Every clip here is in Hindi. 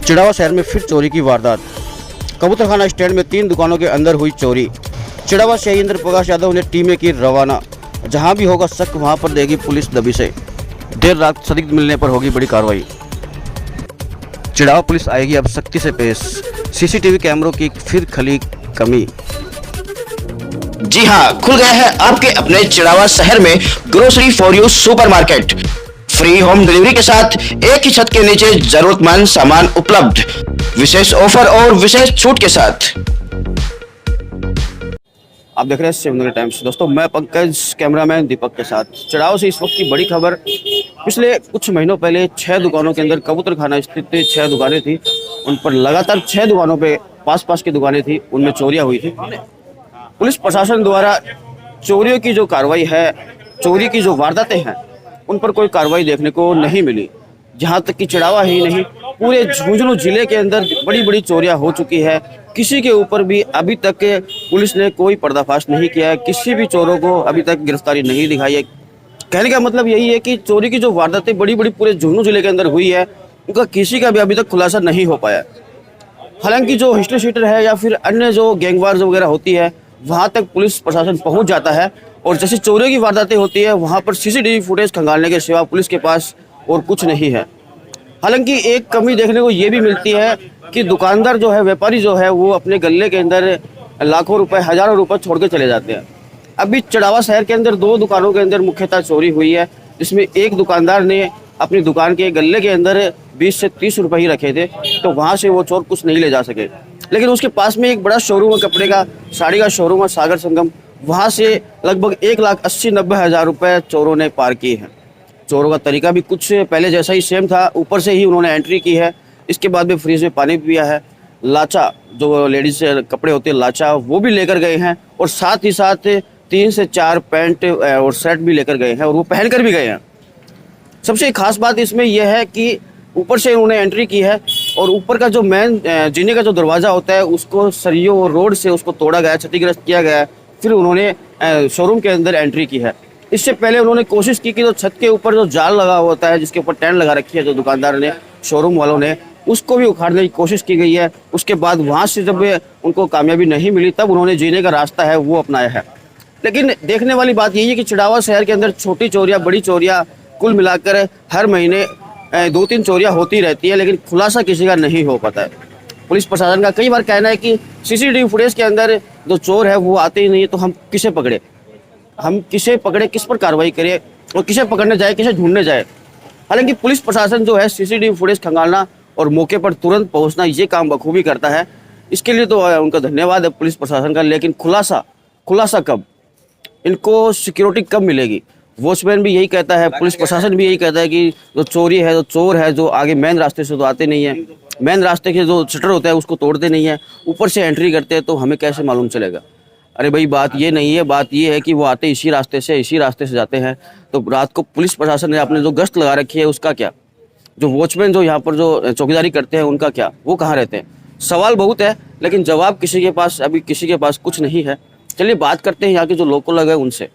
चिड़ावा शहर में फिर चोरी की वारदात। कबूतरखाना स्टैंड में 3 दुकानों के अंदर हुई चोरी। चिड़ावा से इंद्र प्रकाश यादव ने टीमें की रवाना। जहां भी होगा शक वहां पर देगी पुलिस दबिशें। देर रात संदिग्ध मिलने पर होगी बड़ी कार्रवाई। चिड़ावा पुलिस आएगी अब सख्ती से पेश। सीसीटीवी कैमरों की फिर खली कमी। जी हाँ, खुल गया है आपके अपने चिड़ावा शहर में grocery for you supermarket. Free home delivery के साथ एक ही छत के नीचे जरूरतमंद सामान उपलब्ध, विशेष ऑफर और विशेष छूट के साथ। आप देख रहे हैं शिवनगर टाइम्स। दोस्तों, मैं पंकज, कैमरामैन दीपक के साथ। चिड़ावा से इस वक्त की बड़ी खबर। पिछले कुछ महीनों पहले 6 दुकानों के अंदर कबूतरखाना स्थित 6 दुकानें थी। उन पर लगातार 6 दुकानों पे पास की दुकानें थी, उनमें चोरियां हुई थी। पुलिस प्रशासन द्वारा चोरियों की जो कार्रवाई है, चोरी की जो वारदातें हैं, उन पर कोई कार्रवाई देखने को नहीं मिली। जहां तक कि चिड़ावा ही नहीं, पूरे झुंझुनू जिले के अंदर बड़ी बड़ी चोरियां हो चुकी है। किसी के ऊपर भी अभी तक पुलिस ने कोई पर्दाफाश नहीं किया है। किसी भी चोरों को अभी तक गिरफ्तारी नहीं दिखाई है। कहने का मतलब यही है कि चोरी की जो वारदातें बड़ी बड़ी पूरे झुंझुनू जिले के अंदर हुई है, उनका किसी का भी अभी तक खुलासा नहीं हो पाया। हालांकि जो हिस्ट्री शीटर है या फिर अन्य जो गैंगवार्स वगैरह होती है, वहां तक पुलिस प्रशासन पहुंच जाता है और जैसे चोरियों की वारदातें होती है, वहां पर सीसीटीवी फुटेज खंगालने के सिवा पुलिस के पास और कुछ नहीं है। हालांकि एक कमी देखने को ये भी मिलती है कि दुकानदार जो है, व्यापारी जो है, वो अपने गल्ले के अंदर लाखों रुपए, हजारों रुपए छोड़ के चले जाते हैं। अभी चिड़ावा शहर के अंदर 2 दुकानों के अंदर मुख्यतः चोरी हुई है, जिसमें एक दुकानदार ने अपनी दुकान के गल्ले के अंदर 20 से 30 रुपए ही रखे थे, तो वहां से वो चोर कुछ नहीं ले जा सके। लेकिन उसके पास में एक बड़ा शोरूम है, कपड़े का, साड़ी का शोरूम है, सागर संगम, वहां से लगभग 1,80,90,000 रुपए चोरों ने पार किए हैं। चोरों का तरीका भी कुछ पहले जैसा ही सेम था, ऊपर से ही उन्होंने एंट्री की है। इसके बाद में फ्रिज में पानी पिया है। लाचा, जो लेडीज कपड़े होते हैं लाचा, वो भी लेकर गए हैं और साथ ही साथ 3 से 4 पैंट और शर्ट भी लेकर गए हैं और वो पहन कर भी गए हैं। सबसे खास बात इसमें यह है कि ऊपर से उन्होंने एंट्री की है और ऊपर का जो मेन जीने का जो दरवाज़ा होता है, उसको सरियों और रोड से उसको तोड़ा गया, क्षतिग्रस्त किया गया है। फिर उन्होंने शोरूम के अंदर एंट्री की है। इससे पहले उन्होंने कोशिश की कि जो छत के ऊपर जो जाल लगा होता है, जिसके ऊपर टेंट लगा रखी है जो दुकानदार ने, शोरूम वालों ने, उसको भी उखाड़ने की कोशिश की गई है। उसके बाद वहाँ से जब उनको कामयाबी नहीं मिली, तब उन्होंने जीने का रास्ता है वो अपनाया है। लेकिन देखने वाली बात यही है कि चिड़ावा शहर के अंदर छोटी चोरियाँ, बड़ी चोरियाँ, कुल मिलाकर हर महीने 2-3 चोरियाँ होती रहती है, लेकिन खुलासा किसी का नहीं हो पाता है। पुलिस प्रशासन का कई बार कहना है कि सीसीटीवी फुटेज के अंदर जो चोर है वो आते ही नहीं है, तो हम किसे पकड़े, किस पर कार्रवाई करें और किसे पकड़ने जाए, किसे ढूंढने जाए। हालांकि पुलिस प्रशासन जो है सीसीटीवी फुटेज खंगालना और मौके पर तुरंत पहुंचना, ये काम बखूबी करता है। इसके लिए तो उनका धन्यवाद है पुलिस प्रशासन का। लेकिन खुलासा कब, इनको सिक्योरिटी कब मिलेगी? वॉचमैन भी यही कहता है, पुलिस प्रशासन भी यही कहता है कि जो चोरी है, जो चोर है, जो आगे मेन रास्ते से तो आते नहीं है, मेन रास्ते के जो शटर होता है उसको तोड़ते नहीं है, ऊपर से एंट्री करते हैं, तो हमें कैसे मालूम चलेगा? अरे भाई, बात ये नहीं है, बात ये है कि वो आते इसी रास्ते से जाते हैं। तो रात को पुलिस प्रशासन ने आपने जो गश्त लगा रखी है उसका क्या? जो वॉचमैन जो यहाँ पर जो चौकीदारी करते हैं उनका क्या? वो कहाँ रहते हैं? सवाल बहुत है, लेकिन जवाब किसी के पास कुछ नहीं है। चलिए बात करते हैं यहाँ के जो लोकल लोग हैं उनसे।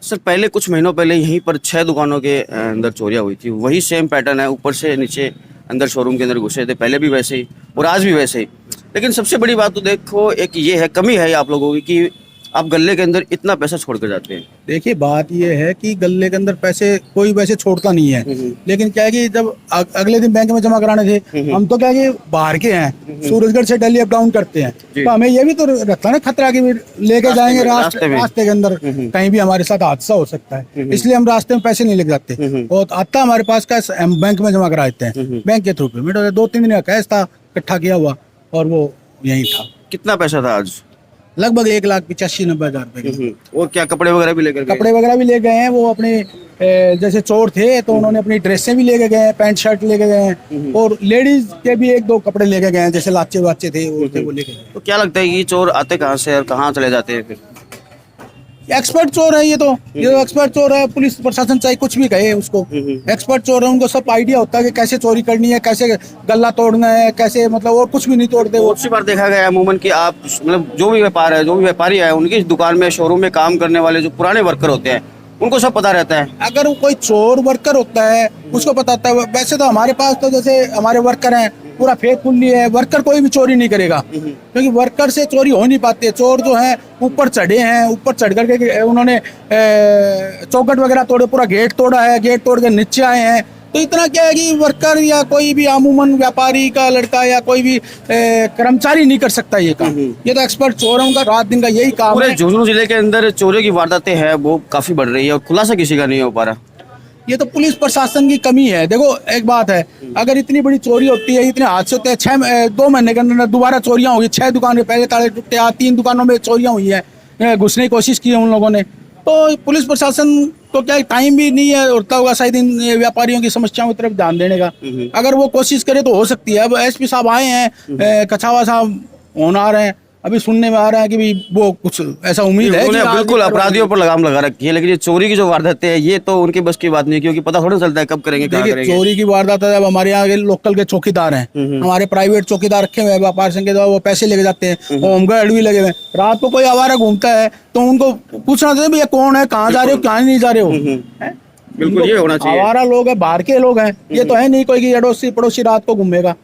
सर, पहले कुछ महीनों पहले यहीं पर 6 दुकानों के अंदर चोरियां हुई थी। वही सेम पैटर्न है, ऊपर से नीचे अंदर शोरूम के अंदर घुसे थे, पहले भी वैसे ही और आज भी वैसे ही। लेकिन सबसे बड़ी बात तो देखो, एक ये है, कमी है आप लोगों की कि आप गले के अंदर इतना पैसा छोड़ कर जाते हैं। देखिए, बात ये है कि गले के अंदर पैसे कोई वैसे छोड़ता नहीं है, लेकिन क्या है कि जब अगले दिन बैंक में जमा कराने थे, हम तो क्या है कि बाहर के हैं, सूरजगढ़ से दिल्ली अप डाउन करते हैं, तो हमें ये भी तो रहता है ना खतरा कि लेके जाएंगे रास्ते के अंदर कहीं भी हमारे साथ हादसा हो सकता है। इसलिए हम रास्ते में पैसे नहीं लेके जाते और आता हमारे पास का बैंक में जमा करा देते हैं, बैंक के थ्रू पेमेंट। 2-3 दिन का कैश था इकट्ठा किया हुआ और वो यही था। कितना पैसा था आज? लगभग 1,85,90,000 रुपए। और क्या कपड़े वगैरह भी लेकर? कपड़े वगैरह भी ले गए हैं। वो अपने जैसे चोर थे तो उन्होंने अपनी ड्रेसें भी लेके गए हैं, पैंट शर्ट लेके गए हैं और लेडीज के भी 1-2 कपड़े लेके गए हैं, जैसे लाचे वाचे थे वो लेके गए। तो क्या लगता है ये चोर आते कहाँ से और कहाँ चले जाते हैं फिर? एक्सपर्ट चोर है ये तो एक्सपर्ट चोर है। पुलिस प्रशासन चाहे कुछ भी कहे उसको, एक्सपर्ट चोर है। उनको सब आइडिया होता है कि कैसे चोरी करनी है, कैसे गल्ला तोड़ना है, कैसे मतलब और कुछ भी नहीं तोड़ते। बहुत सी बार देखा गया है अमूमन कि आप मतलब जो भी व्यापारी है, उनकी दुकान में, शोरूम में काम करने वाले जो पुराने वर्कर होते हैं, उनको सब पता रहता है। अगर कोई चोर वर्कर होता है उसको पता होता है। वैसे तो हमारे पास तो जैसे हमारे वर्कर हैं पूरा फेथफुल्ली है, वर्कर कोई भी चोरी नहीं करेगा, क्योंकि वर्कर से चोरी हो नहीं पाती है। चोर जो है ऊपर चढ़े हैं, ऊपर चढ़ करके उन्होंने चौखट वगैरह तोड़े, पूरा गेट तोड़ा है, गेट तोड़ के नीचे आए हैं। तो इतना क्या है कि वर्कर या कोई भी अमूमन व्यापारी का लड़का या कोई भी कर्मचारी नहीं कर सकता ये काम। ये तो एक्सपर्ट चोरों का रात दिन का यही काम पूरे है। झुंझुनू जिले के अंदर चोरी की वारदातें हैं वो काफी बढ़ रही है और खुलासा किसी का नहीं हो पा रहा। ये तो पुलिस प्रशासन की कमी है। देखो एक बात है, अगर इतनी बड़ी चोरी होती है, इतने हादसे होते हैं, 2 महीने के अंदर दोबारा चोरियां होगी, 6 दुकानें पहले ताले टूटे, 3 दुकानों में चोरियां हुई है, घुसने की कोशिश की है उन लोगों ने। तो पुलिस प्रशासन तो क्या टाइम भी नहीं है होता होगा शायद इन व्यापारियों की समस्याओं की तरफ ध्यान देने का। अगर वो कोशिश करे तो हो सकती है। अब एसपी साहब आए हैं, कछावा साहब होना आ रहे हैं, अभी सुनने में आ रहा है कि भी वो कुछ ऐसा उम्मीद है कि उन्होंने बिल्कुल अपराधियों पर लगाम लगा रखी है, लेकिन ये चोरी की जो वारदातें हैं ये तो उनके बस की बात नहीं है, क्योंकि पता थोड़ा चलता है कब करेंगे कहाँ देखिए करेंगे। चोरी की वारदात है। अब हमारे यहाँ के लोकल के चौकीदार हैं, हमारे प्राइवेट चौकीदार रखे हुए हैं व्यापार संघ के द्वारा, वो पैसे लेके जाते हैं, होमगार्ड भी लगे हुए हैं। रात को कोई आवारा घूमता है तो उनको पूछना चाहिए भैया कौन है, कहाँ जा रहे हो, कहाँ नहीं जा रहे हो। हैं? बिल्कुल ये होना चाहिए। आवारा लोग है, बाहर के लोग हैं, ये तो है नहीं कोई कि अड़ोसी पड़ोसी रात को घूमेगा।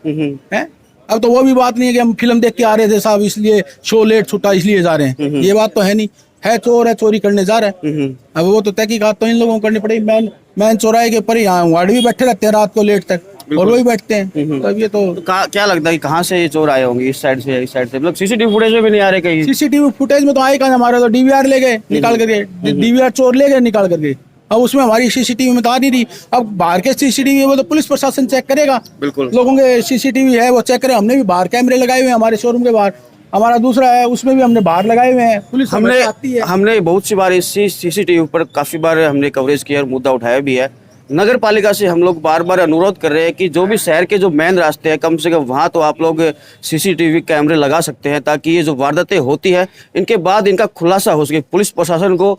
है अब तो वो भी बात नहीं है कि हम फिल्म देख के आ रहे थे साहब इसलिए शो लेट छूटा इसलिए जा रहे हैं, ये बात तो है नहीं। है चोर है, चोरी करने जा रहा है। अब वो तो तहकीकात तो इन लोगों को करनी पड़ेगी। मैन चौराहे के ऊपर यहाँ वार्ड भी बैठे रहते हैं रात को लेट तक, और वही बैठते हैं। तब ये तो क्या लगता है कि कहाँ से ये चोर आए होंगे, इस साइड से या इस साइड से? मतलब सीसीटीवी फुटेज में भी नहीं आ रहे कहीं। सीसीटीवी फुटेज में तो आए कहाँ, हमारे तो डीवीआर ले गए निकाल करके, डीवीआर चोर ले गए निकाल करके। अब उसमें हमारी सीसीटीवी में तो आ नहीं रही। अब बाहर के सीसीटीवी है वो तो पुलिस प्रशासन चेक करेगा। बिल्कुल लोगों के सीसीटीवी है वो चेक करे। हमने भी बाहर कैमरे लगाए हुए हैं हमारे शोरूम के बाहर, हमारा दूसरा है उसमें भी हमने बाहर लगाए हुए हैं। पुलिस हमने आती है। हमने बहुत सी बार इस सीसीटीवी पर काफी बार हमने कवरेज किया और मुद्दा उठाया भी है। नगर पालिका से हम लोग बार बार अनुरोध कर रहे हैं कि जो भी शहर के जो मेन रास्ते हैं कम से कम वहाँ तो आप लोग सीसीटीवी कैमरे लगा सकते हैं, ताकि ये जो वारदातें होती है इनके बाद इनका खुलासा हो सके, पुलिस प्रशासन को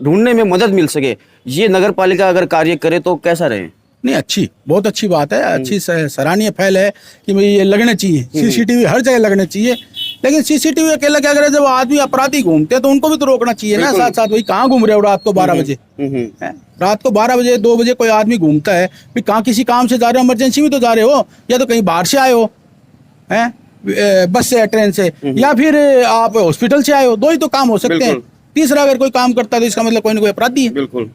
ढूंढने में मदद मिल सके। ये नगर पालिका अगर कार्य करे तो कैसा रहे? नहीं अच्छी, बहुत अच्छी बात है, अच्छी सराहनीय पहल है कि भाई ये लगने चाहिए, सीसीटीवी हर जगह लगने चाहिए। लेकिन सीसीटीवी अकेला क्या करे, जब आदमी अपराधी घूमते हैं तो उनको भी तो रोकना चाहिए ना। साथ साथ वही कहाँ घूम रहे हो रात को 12 बजे, रात को 12 बजे 2 बजे कोई आदमी घूमता है, फिर कहाँ किसी काम से जा रहे हो, इमरजेंसी में तो जा रहे हो, या तो कहीं बाहर से आए हो हैं, बस से ट्रेन से, या फिर आप हॉस्पिटल से आए हो, 2 ही तो काम हो सकते हैं। तीसरा अगर कोई काम करता है तो इसका मतलब कोई ना कोई अपराधी है। बिल्कुल।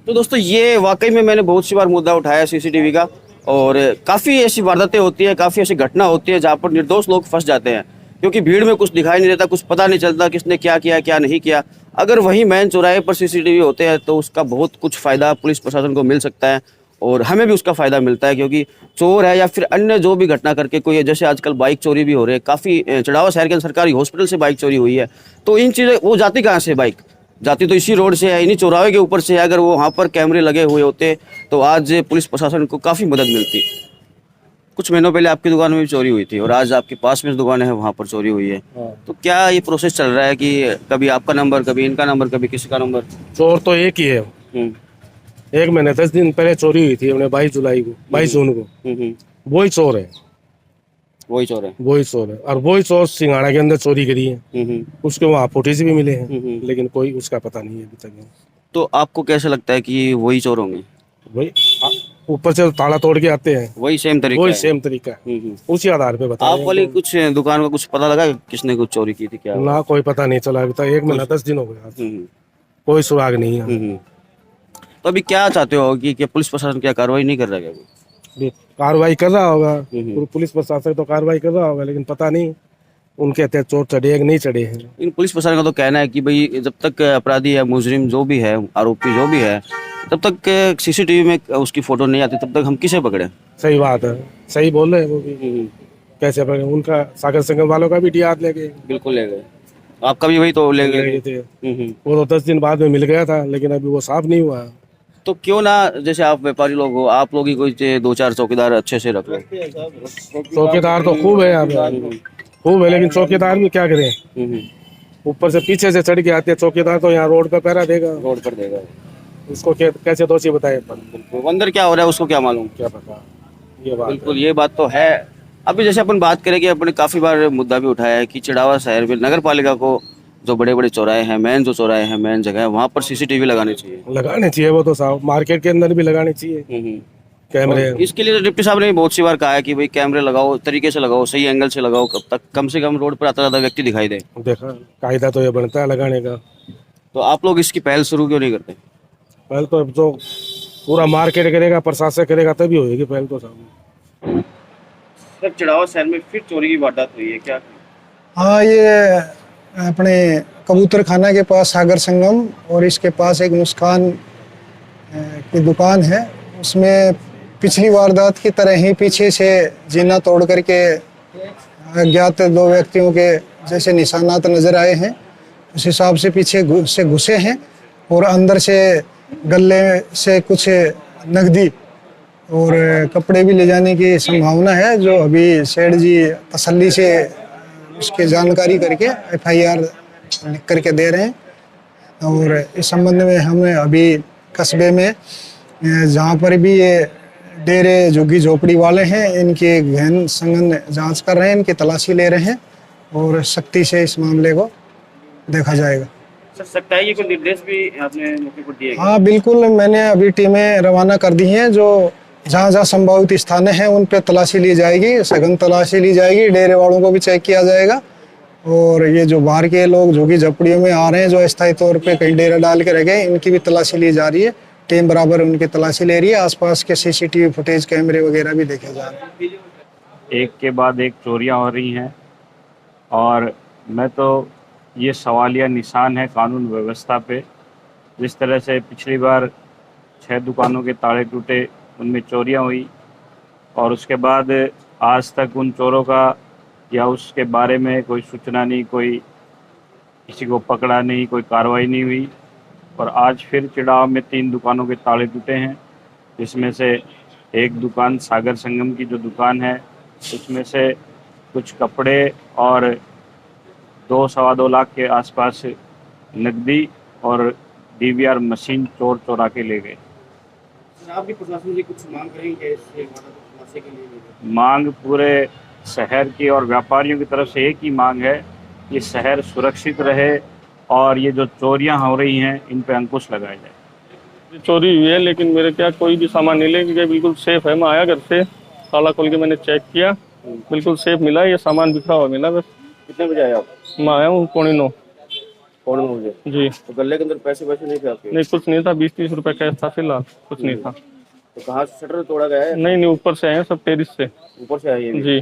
तो दोस्तों ये वाकई में मैंने बहुत सी बार मुद्दा उठाया सीसीटीवी का, और काफ़ी ऐसी वारदातें होती है, काफ़ी ऐसी घटना होती है जहाँ पर निर्दोष लोग फंस जाते हैं, क्योंकि भीड़ में कुछ दिखाई नहीं देता, कुछ पता नहीं चलता किसने क्या किया क्या नहीं किया। अगर वही मेन चौराहे पर सीसीटीवी होते हैं तो उसका बहुत कुछ फ़ायदा पुलिस प्रशासन को मिल सकता है, और हमें भी उसका फ़ायदा मिलता है, क्योंकि चोर है या फिर अन्य जो भी घटना करके कोई, जैसे आजकल बाइक चोरी भी हो रहे हैं, काफ़ी चढ़ावा शहर के अंदर सरकारी हॉस्पिटल से बाइक चोरी हुई है। तो इन चीज़ें वो जाती कहाँ से, बाइक जाती तो इसी रोड से है, इन्हीं चौराहे के ऊपर से है। अगर वो वहाँ पर कैमरे लगे हुए होते तो आज पुलिस प्रशासन को काफ़ी मदद मिलती। कुछ महीनों पहले आपकी दुकान में भी चोरी हुई थी और आज आपके पास में दुकान है वहाँ पर चोरी हुई है। तो क्या ये प्रोसेस चल रहा है कि कभी आपका नंबर, कभी इनका नंबर, कभी किसी का नंबर? चोर तो एक ही है। 1 महीने 10 दिन पहले चोरी हुई थी हमने 22 जुलाई को, 22 जून को। वही चोर है, वही चोर है, वही चोर है। और वही चोर सिंघाड़ा के अंदर चोरी करी है। उसके वहाँ फुटेज भी मिले हैं, लेकिन कोई उसका पता नहीं है अभी तक। तो आपको कैसा लगता है कि वही चोर होंगे? वही ऊपर से ताला तोड़ के आते हैं, वही सेम तरीका वही है? सेम तरीका है, उसी आधार पे बता आप वाली कुछ दुकान का कुछ पता लगा किसने कुछ चोरी की थी क्या? ना, कोई पता नहीं चला अभी तक। 1 महीना 10 दिन हो गया, कोई सुराग नहीं है। तो अभी क्या चाहते हो कि पुलिस प्रशासन क्या कार्रवाई नहीं कर रहा है? अभी कार्रवाई कर रहा होगा, पुलिस प्रशासन तो कार्रवाई कर रहा होगा, लेकिन पता नहीं उनके हत्या चोर चढ़े हैं कि नहीं चढ़े हैं। इन पुलिस प्रशासन का तो कहना है कि भाई जब तक अपराधी या मुजरिम जो भी है, आरोपी जो भी है, तब तक सीसीटीवी में उसकी फोटो नहीं आती तब तक हम किसे पकड़े? सही बात है, सही बोल रहे हैं वो भी। कैसे पकड़े? उनका सागर संगम वालों का भी डीआर ले गए। बिल्कुल ले गए, आपका भी वही तो ले गए थे। वो तो 10 दिन बाद में मिल गया था, लेकिन अभी वो साफ नहीं हुआ। तो क्यों ना, जैसे आप व्यापारी लोग हो, आप लोग ही कोई 2-4 चौकीदार अच्छे से रख लो। चौकीदार तो खूब है यहाँ पे, खूब है, लेकिन चौकीदार भी क्या करें? ऊपर से पीछे से चढ़ के आते हैं चौकीदार, तो यहाँ रोड पे पहरा देगा, रोड पर देगा, उसको कैसे दोषी बताए? अंदर क्या हो रहा है उसको क्या मालूम? क्या पता, ये बात बिल्कुल ये बात तो है। अभी जैसे अपन बात करें कि अपने काफी बार मुद्दा भी उठाया है कि चिड़ावा शहर में नगर पालिका को जो बड़े बड़े चौराहे हैं, मेन जो चौराहे हैं, मेन जगह है, वहाँ पर सीसीटीवी लगाने चाहिए। लगाने चाहिए, वो तो साहब मार्केट के अंदर भी लगाने चाहिए। कैमरे। और इसके लिए तो डिप्टी साहब ने भी बहुत सी बार कहा है कि भाई कैमरे लगाओ, तरीके से लगाओ, सही एंगल से लगाओ, कब तक कम से कम रोड पर आता ज्यादा व्यक्ति दिखाई दे। देखा, कायदा तो ये बनता है लगाने का। तो आप लोग इसकी पहल शुरू क्यों नहीं करते? पहल तो अब जो पूरा मार्केट करेगा, प्रशासन करेगा, तभी होगी पहल तो साहब। सर, चिड़ावा शहर में फिर चोरी की वारदात हुई है क्या? हाँ, ये अपने कबूतर खाना के पास सागर संगम और इसके पास एक मुस्कान की दुकान है, उसमें पिछली वारदात की तरह ही पीछे से जीना तोड़ करके अज्ञात 2 व्यक्तियों के जैसे निशानात नजर आए हैं। उस हिसाब से पीछे से घुसे हैं और अंदर से गले से कुछ नकदी और कपड़े भी ले जाने की संभावना है, जो अभी सेठ जी तसल्ली से उसकी जानकारी करके FIR लिख करके दे रहे हैं। और इस संबंध में हमें अभी कस्बे में जहाँ पर भी ये डेरे झुग्गी झोपड़ी वाले हैं, इनकी गहन संगन जांच कर रहे हैं, इनकी तलाशी ले रहे हैं और सख्ती से इस मामले को देखा जाएगा। सर, सकता है ये कोई निर्देश भी आपने मौके पर दिए? हाँ बिल्कुल, मैंने अभी टीमें रवाना कर दी हैं, जो जहाँ जहाँ संभावित स्थान हैं उन पे तलाशी ली जाएगी, सघन तलाशी ली जाएगी, डेरे वालों को भी चेक किया जाएगा। और ये जो बाहर के लोग झुग्गी झोपड़ियों में आ रहे हैं, जो अस्थायी तौर पे कहीं डेरा डाल के रह गए, इनकी भी तलाशी ली जा रही है। टीम बराबर उनकी तलाशी ले रही है। आसपास के CCTV फुटेज, कैमरे वगैरह भी देखे जा रहे हैं। एक के बाद एक चोरियां हो रही हैं और मैं तो ये सवालिया निशान है कानून व्यवस्था पे। जिस तरह से पिछली बार 6 दुकानों के ताले टूटे, उनमें चोरियां हुई और उसके बाद आज तक उन चोरों का या उसके बारे में कोई सूचना नहीं, कोई किसी को पकड़ा नहीं, कोई कार्रवाई नहीं हुई। और आज फिर चिड़ाव में 3 दुकानों के ताले टूटे हैं, जिसमें से एक दुकान सागर संगम की जो दुकान है, उसमें से कुछ कपड़े और 2-2.25 लाख के आसपास नकदी और DVR मशीन चोर चोरा के ले गए। आप भी प्रशासन से कुछ मांग करेंगे इससे के लिए? मांग पूरे शहर की और व्यापारियों की तरफ से एक ही मांग है कि शहर सुरक्षित रहे और ये जो चोरियां हो रही हैं इन पे अंकुश लगाया जाए। चोरी हुई है लेकिन मेरे क्या कोई भी सामान नहीं लेके गए, बिल्कुल सेफ है। मैं आया घर से, ताला खोल के मैंने चेक किया, बिल्कुल सेफ मिला। ये सामान बिखरा हुआ मिला बस। कितने बजे आए आप? मैं आया हूँ 8:45 बजे। जी। तो गले के अंदर पैसे नहीं थे आपके? नहीं, कुछ नहीं था, 20-30 रुपए कैश था फिलहाल, कुछ नहीं था। तो कहाँ से शटर तोड़ा गया है? नहीं, ऊपर से आए हैं सब, टेरिस से। ऊपर से आए हैं? जी।